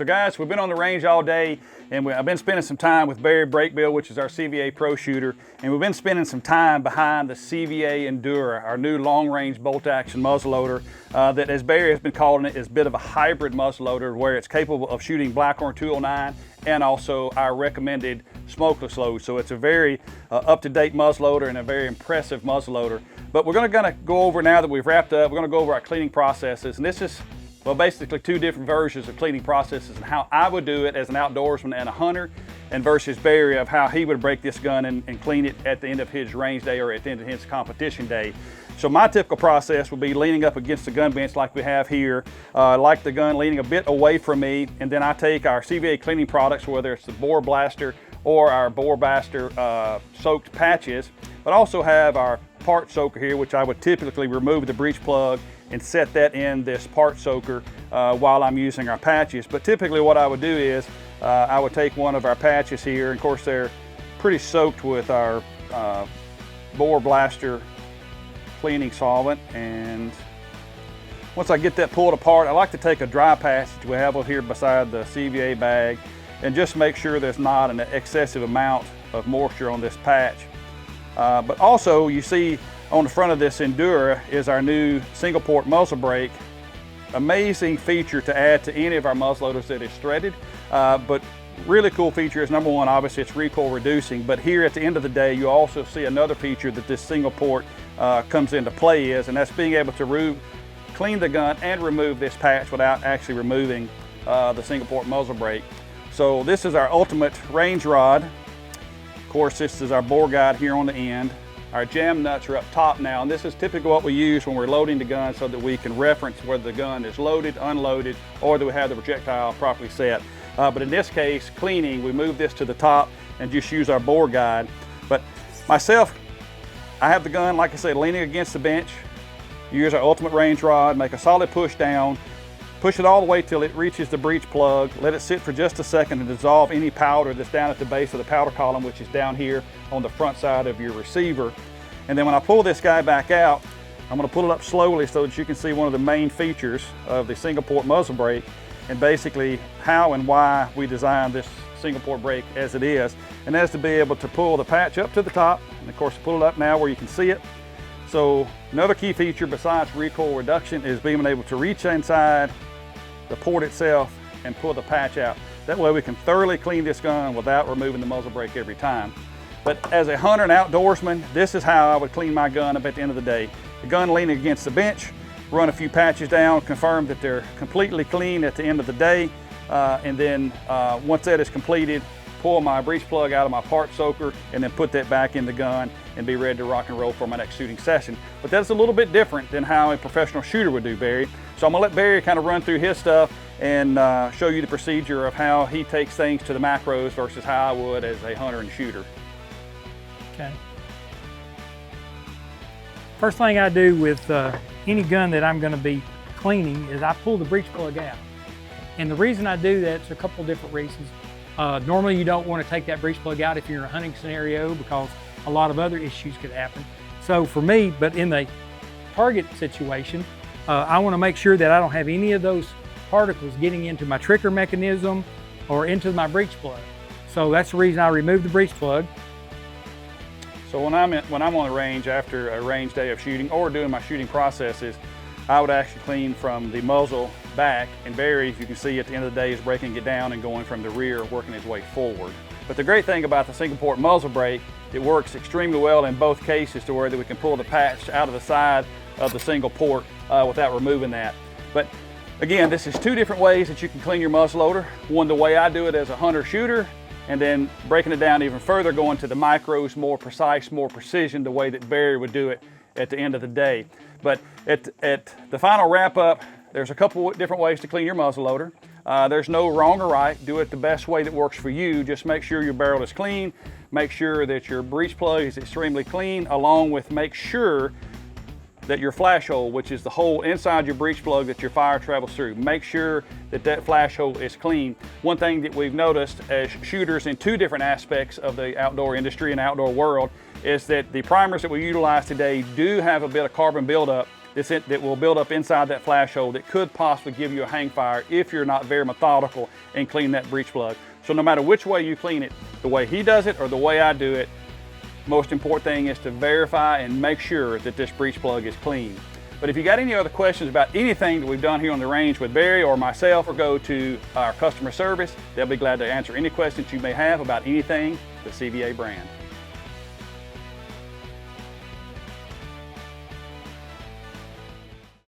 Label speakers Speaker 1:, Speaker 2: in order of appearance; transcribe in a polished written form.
Speaker 1: So guys, we've been on the range all day, and I've been spending some time with Barry Brakebill, which is our CVA Pro shooter, and we've been spending some time behind the CVA Endura, our new long-range bolt-action muzzleloader that, as Barry has been calling it, is a bit of a hybrid muzzleloader where it's capable of shooting Blackhorn 209 and also our recommended smokeless load. So it's a very up-to-date muzzleloader and a very impressive muzzleloader. But we're going to go over, now that we've wrapped up, we're going to go over our cleaning processes, and this is, well, basically two different versions of cleaning processes and how I would do it as an outdoorsman and a hunter, and versus Barry of how he would break this gun and clean it at the end of his range day or at the end of his competition day. So my typical process would be leaning up against the gun bench like we have here, like the gun leaning a bit away from me, and then I take our CVA cleaning products, whether it's the Bore Blaster or our Bore Blaster soaked patches, but also have our part soaker here, which I would typically remove the breech plug and set that in this part soaker while I'm using our patches. But typically what I would do is I would take one of our patches here, and of course they're pretty soaked with our Bore Blaster cleaning solvent, and once I get that pulled apart, I like to take a dry patch that we have over here beside the CVA bag and just make sure there's not an excessive amount of moisture on this patch. But also, you see on the front of this Endura is our new single port muzzle brake. Amazing feature to add to any of our muzzleloaders that is threaded, but really cool feature is, number one, obviously it's recoil reducing, but here at the end of the day you also see another feature that this single port comes into play and that's being able to clean the gun and remove this patch without actually removing the single port muzzle brake. So this is our ultimate range rod. Of course, this is our bore guide here on the end. Our jam nuts are up top now, and this is typically what we use when we're loading the gun so that we can reference whether the gun is loaded, unloaded, or that we have the projectile properly set. But in this case, cleaning, we move this to the top and just use our bore guide. But myself, I have the gun, like I said, leaning against the bench, use our ultimate range rod, make a solid push down, push it all the way till it reaches the breech plug, let it sit for just a second to dissolve any powder that's down at the base of the powder column, which is down here on the front side of your receiver. And then when I pull this guy back out, I'm going to pull it up slowly so that you can see one of the main features of the single port muzzle brake, and basically how and why we designed this single port brake as it is. And that's to be able to pull the patch up to the top, and of course pull it up now where you can see it. So another key feature besides recoil reduction is being able to reach inside the port itself and pull the patch out. That way we can thoroughly clean this gun without removing the muzzle brake every time. But as a hunter and outdoorsman, this is how I would clean my gun up at the end of the day. The gun leaning against the bench, run a few patches down, confirm that they're completely clean at the end of the day, and then once that is completed, pull my breech plug out of my part soaker and then put that back in the gun and be ready to rock and roll for my next shooting session. But that's a little bit different than how a professional shooter would do, Barry. So I'm gonna let Barry kind of run through his stuff and show you the procedure of how he takes things to the macros versus how I would as a hunter and shooter.
Speaker 2: Okay. First thing I do with any gun that I'm going to be cleaning is I pull the breech plug out. And the reason I do that is a couple different reasons. Normally you don't want to take that breech plug out if you're in a hunting scenario because a lot of other issues could happen. So for me, but in the target situation, I want to make sure that I don't have any of those particles getting into my trigger mechanism or into my breech plug. So that's the reason I remove the breech plug.
Speaker 1: So when I'm on the range after a range day of shooting or doing my shooting processes, I would actually clean from the muzzle back, and Barry, as you can see at the end of the day, is breaking it down and going from the rear, working his way forward. But the great thing about the single port muzzle brake, it works extremely well in both cases to where that we can pull the patch out of the side of the single port without removing that. But again, this is two different ways that you can clean your muzzleloader. One, the way I do it as a hunter shooter, and then breaking it down even further, going to the micros, more precise, more precision, the way that Barry would do it at the end of the day. But at the final wrap up, there's a couple different ways to clean your muzzleloader. There's no wrong or right. Do it the best way that works for you. Just make sure your barrel is clean. Make sure that your breech plug is extremely clean, along with make sure that your flash hole, which is the hole inside your breech plug that your fire travels through, make sure that that flash hole is clean. One thing that we've noticed as shooters in two different aspects of the outdoor industry and outdoor world is that the primers that we utilize today do have a bit of carbon buildup that will build up inside that flash hole that could possibly give you a hang fire if you're not very methodical in cleaning that breech plug. So no matter which way you clean it, the way he does it or the way I do it, most important thing is to verify and make sure that this breech plug is clean. But if you got any other questions about anything that we've done here on the range with Barry or myself, or go to our customer service, they'll be glad to answer any questions you may have about anything the CVA brand.